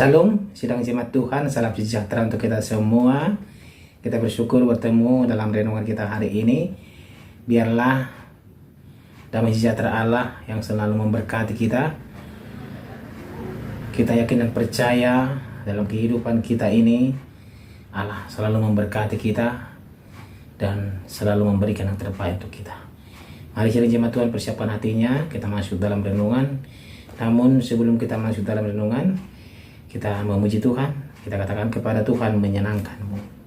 Shalom, sidang jemaat Tuhan, salam sejahtera untuk kita semua. Kita bersyukur bertemu dalam renungan kita hari ini. Biarlah damai sejahtera Allah yang selalu memberkati kita. Kita yakin dan percaya dalam kehidupan kita ini, Allah selalu memberkati kita dan selalu memberikan yang terbaik untuk kita. Mari sidang jemaat Tuhan persiapkan hatinya, kita masuk dalam renungan. Namun sebelum kita masuk dalam renungan, kita memuji Tuhan, kita katakan kepada Tuhan, menyenangkanmu.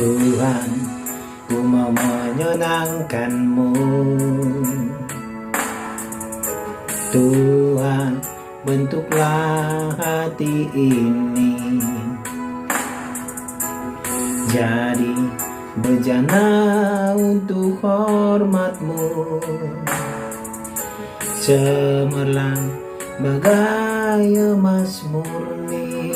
Tuhan, ku mau menyenangkan-Mu. Tuhan, bentuklah hati ini jadi bejana untuk hormat-Mu, cemerlang bagai emas murni.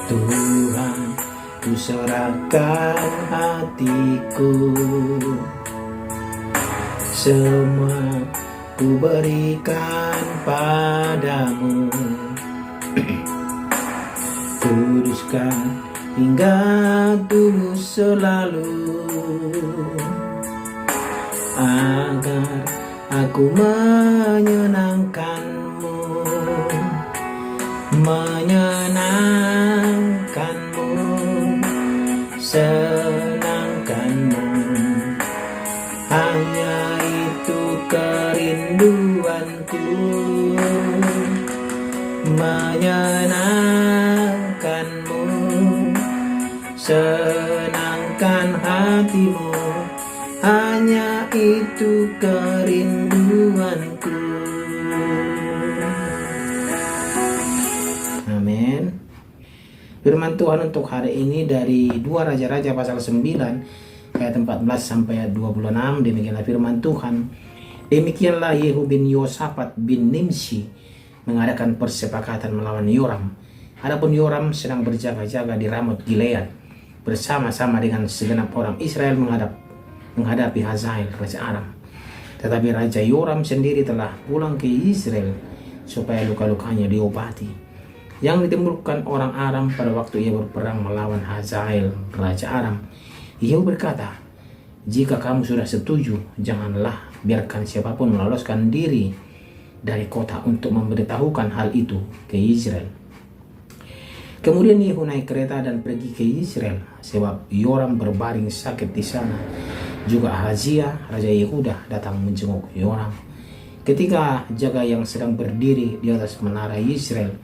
Tuhan, ku serahkan hatiku, semua ku berikan padamu. Kuduskan hingga tulus selalu, agar aku menyenangkan-Mu, menyenangkan-Mu, senangkan-Mu. Hanya itu kerinduanku, menyenangkan-Mu, senangkan hati-Mu. Hanya itu kerinduanku. Amin. Firman Tuhan untuk hari ini dari 2 Raja-Raja pasal 9 ayat 14 sampai ayat 26. Demikianlah firman Tuhan. Demikianlah Yehu bin Yosafat bin Nimshi mengadakan persepakatan melawan Yoram. Adapun Yoram sedang berjaga-jaga di Ramot Gilead bersama-sama dengan segenap orang Israel menghadapi Hazael raja Aram. Tetapi Raja Yoram sendiri telah pulang ke Israel supaya luka-lukanya diobati yang ditimbulkan orang Aram pada waktu ia berperang melawan Hazael raja Aram. Yehu berkata, jika kamu sudah setuju, janganlah biarkan siapapun meloloskan diri dari kota untuk memberitahukan hal itu ke Israel. Kemudian Yehu naik kereta dan pergi ke Israel, sebab Yoram berbaring sakit di sana. Juga Ahazia raja Yehuda datang menjenguk Yoram. Ketika jaga yang sedang berdiri di atas menara Israel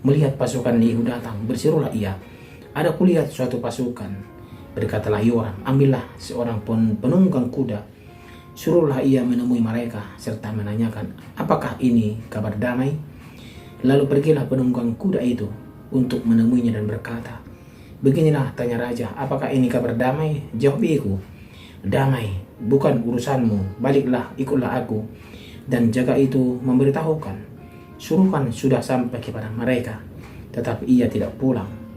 melihat pasukan Yehu datang, berserulah ia, ada kulihat suatu pasukan. Berkatalah Yoram, ambillah seorang penunggang kuda, suruhlah ia menemui mereka serta menanyakan, apakah ini kabar damai? Lalu pergilah penunggang kuda itu untuk menemuinya dan berkata, beginilah tanya raja, apakah ini kabar damai? Jawab Yehu, damai, bukan urusanmu, baliklah ikutlah aku. Dan jaga itu memberitahukan, suruhan sudah sampai kepada mereka, tetapi ia tidak pulang.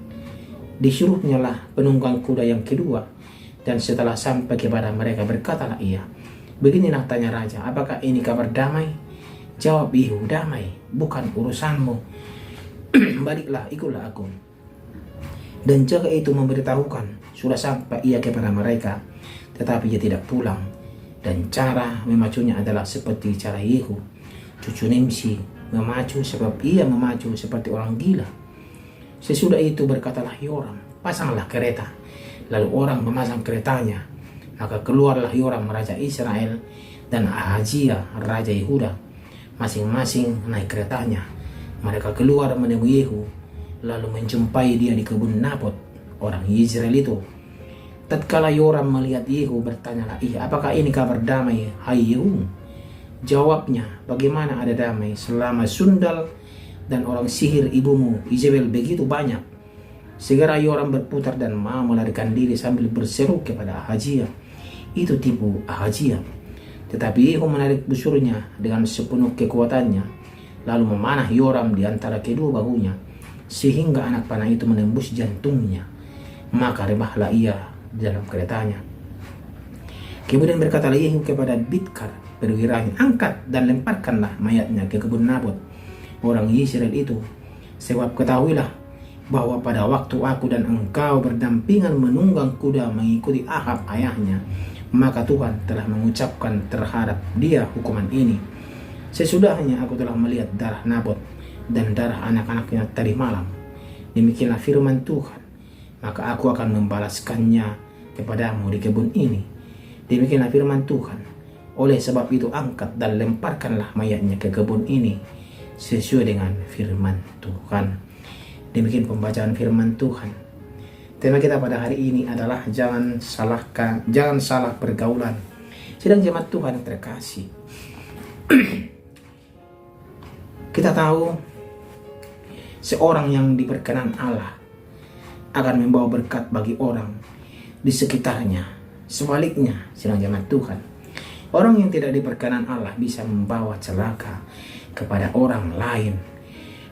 Disuruhnyalah penunggang kuda yang kedua, dan setelah sampai kepada mereka berkatalah ia, beginilah tanya raja, apakah ini kabar damai? Jawab Yehu, damai, bukan urusanmu, baliklah ikutlah aku. Dan jaga itu memberitahukan, sudah sampai ia kepada mereka, tetapi ia tidak pulang. Dan cara memacunya adalah seperti cara Yehu cucu Nimshi memacu, sebab ia memacu seperti orang gila. Sesudah itu berkatalah Yoram, pasanglah kereta. Lalu orang memasang keretanya. Maka keluarlah Yoram raja Israel dan Ahazia raja Yehuda, masing-masing naik keretanya. Mereka keluar menemui Yehu, lalu menjumpai dia di kebun Nabot, orang Israel itu. Tatkala Yoram melihat Yehu, bertanyalah ia, apakah ini kabar damai, hai Yehu? Jawabnya, bagaimana ada damai selama sundal dan orang sihir ibumu Izebel begitu banyak. Segera Yoram berputar dan mau melarikan diri sambil berseru kepada Ahazia, itu tipu Ahazia. Tetapi Yehu menarik busurnya dengan sepenuh kekuatannya, lalu memanah Yoram di antara kedua bahunya, sehingga anak panah itu menembus jantungnya. Maka rebahlah ia di dalam keretanya. Kemudian berkatalah Yehu kepada Bidkar perwiranya, angkat dan lemparkanlah mayatnya ke kebun Nabot, orang Israel itu. Sebab ketahuilah bahwa pada waktu aku dan engkau berdampingan menunggang kuda mengikuti Ahab ayahnya, maka Tuhan telah mengucapkan terhadap dia hukuman ini. Sesudahnya aku telah melihat darah Nabot dan darah anak-anaknya tadi malam. Demikianlah firman Tuhan, maka aku akan membalaskannya kepadamu di kebun ini. Demikianlah firman Tuhan, oleh sebab itu angkat dan lemparkanlah mayatnya ke kebun ini, sesuai dengan firman Tuhan. Demikian pembacaan firman Tuhan. Tema kita pada hari ini adalah jangan salah pergaulan. Sedang jemaat Tuhan yang terkasih, kita tahu seorang yang diperkenan Allah akan membawa berkat bagi orang di sekitarnya. Sebaliknya, sedang jemaat Tuhan, orang yang tidak diperkenan Allah bisa membawa celaka kepada orang lain.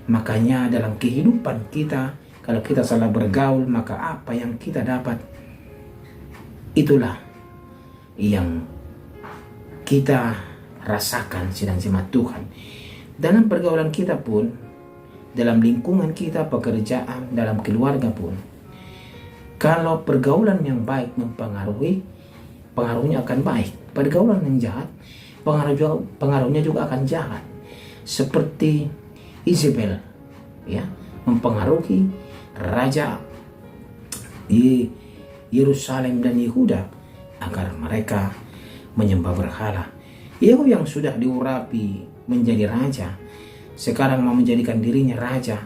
Makanya dalam kehidupan kita, kalau kita salah bergaul, maka apa yang kita dapat, itulah yang kita rasakan, sedang jemaat Tuhan. Dalam pergaulan kita pun, dalam lingkungan kita, pekerjaan, dalam keluarga pun, kalau pergaulan yang baik mempengaruhi, pengaruhnya akan baik. Pergaulan yang jahat, pengaruhnya juga akan jahat. Seperti Izebel, ya, mempengaruhi raja di Yerusalem dan Yehuda agar mereka menyembah berhala. Yehu yang sudah diurapi menjadi raja, sekarang mau menjadikan dirinya raja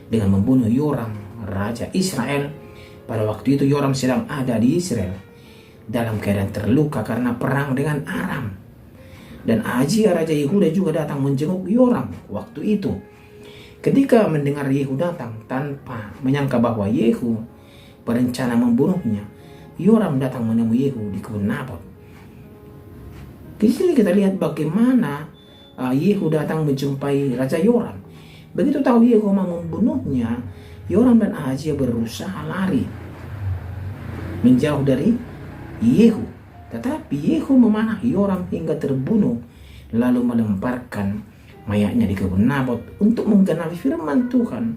dengan membunuh Yoram, raja Israel. Pada waktu itu Yoram sedang ada di Israel dalam keadaan terluka karena perang dengan Aram. Dan Ahazia raja Yehuda juga datang menjenguk Yoram waktu itu. Ketika mendengar Yehu datang tanpa menyangka bahwa Yehu berencana membunuhnya, Yoram datang menemui Yehu di kebun Nabot. Di sini kita lihat bagaimana Yehu datang menjumpai raja Yoram. Begitu tahu Yehu mau membunuhnya, Yoram dan Ahazia berusaha lari menjauh dari Yehu. Tetapi Yehu memanah Yoram hingga terbunuh, lalu melemparkan mayatnya di kebun Nabot untuk menggenapi firman Tuhan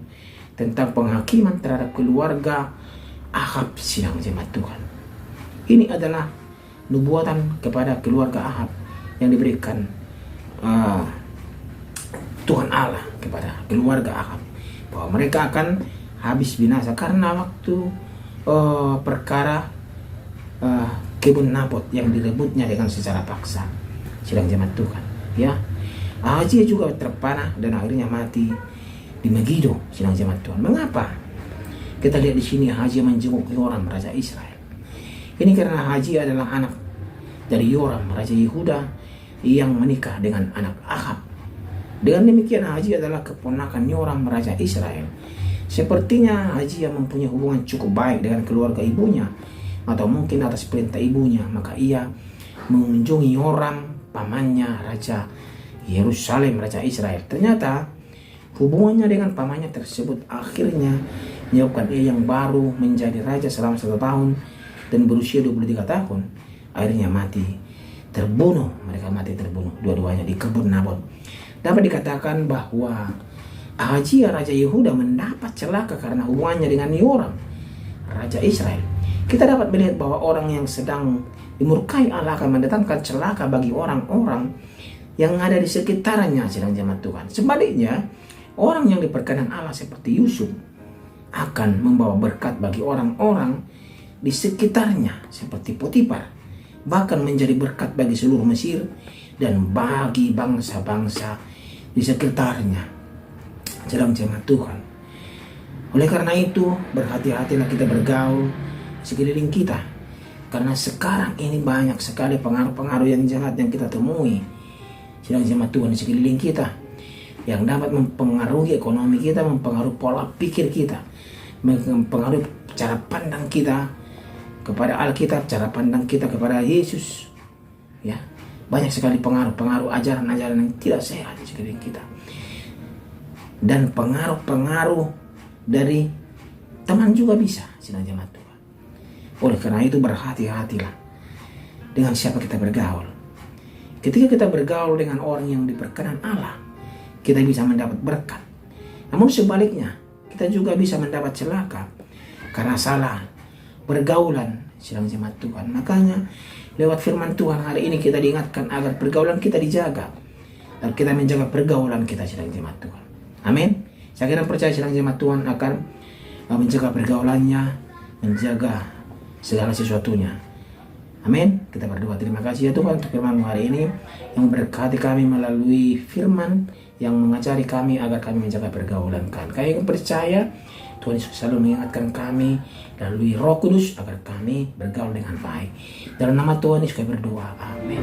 tentang penghakiman terhadap keluarga Ahab, sidang jemaat Tuhan. Ini adalah nubuatan kepada keluarga Ahab yang diberikan Tuhan Allah kepada keluarga Ahab, bahwa mereka akan habis binasa karena waktu perkara kebun Nabot yang direbutnya dengan secara paksa, sidang jemaat Tuhan, ya. Ahazia juga terpanah dan akhirnya mati di Megiddo, sidang jemaat Tuhan. Mengapa? Kita lihat di sini Ahazia menjenguk Yoram raja Israel. Ini karena Ahazia adalah anak dari Yoram raja Yehuda yang menikah dengan anak Ahab. Dengan demikian Ahazia adalah keponakan Yoram raja Israel. Sepertinya Ahazia mempunyai hubungan cukup baik dengan keluarga ibunya, atau mungkin atas perintah ibunya, maka ia mengunjungi Yoram, pamannya raja Yerusalem, raja Israel. Ternyata hubungannya dengan pamannya tersebut akhirnya menyebabkan ia yang baru menjadi raja selama 1 tahun dan berusia 23 tahun akhirnya mati terbunuh. Mereka mati terbunuh dua-duanya di kebun Nabot. Dapat dikatakan bahwa Ahazia raja Yehuda mendapat celaka karena hubungannya dengan Yoram raja Israel. Kita dapat melihat bahwa orang yang sedang dimurkai Allah akan mendatangkan celaka bagi orang-orang yang ada di sekitarnya, sedang jemaat Tuhan. Sebaliknya, orang yang diperkenan Allah seperti Yusuf akan membawa berkat bagi orang-orang di sekitarnya seperti Potifar, bahkan menjadi berkat bagi seluruh Mesir dan bagi bangsa-bangsa di sekitarnya. Dalam jemaat Tuhan. Oleh karena itu, berhati-hatilah kita bergaul sekeliling kita. Karena sekarang ini banyak sekali pengaruh-pengaruh yang jahat yang kita temui sedang jemaat Tuhan di sekeliling kita, yang dapat mempengaruhi ekonomi kita, mempengaruhi pola pikir kita, mempengaruhi cara pandang kita kepada Alkitab, cara pandang kita kepada Yesus. Ya, banyak sekali pengaruh-pengaruh ajaran-ajaran yang tidak sehat di sekeliling kita. Dan pengaruh-pengaruh dari teman juga bisa sedang jemaat Tuhan. Oleh karena itu berhati-hatilah dengan siapa kita bergaul. Ketika kita bergaul dengan orang yang diperkenan Allah, kita bisa mendapat berkat. Namun sebaliknya, kita juga bisa mendapat celaka karena salah bergaulan sedang jemaat Tuhan. Makanya lewat firman Tuhan hari ini kita diingatkan agar pergaulan kita dijaga, dan kita menjaga pergaulan kita sedang jemaat Tuhan. Amin. Saya kira percaya sedang jemaat Tuhan akan menjaga pergaulannya, menjaga segala sesuatunya. Amin. Kita berdoa. Terima kasih ya Tuhan untuk firman hari ini yang berkati kami melalui firman yang mengajari kami agar kami menjaga pergaulan kami. Kami percaya Tuhan Yesus selalu mengingatkan kami melalui Roh Kudus agar kami bergaul dengan baik. Dalam nama Tuhan Yesus kami berdoa. Amin.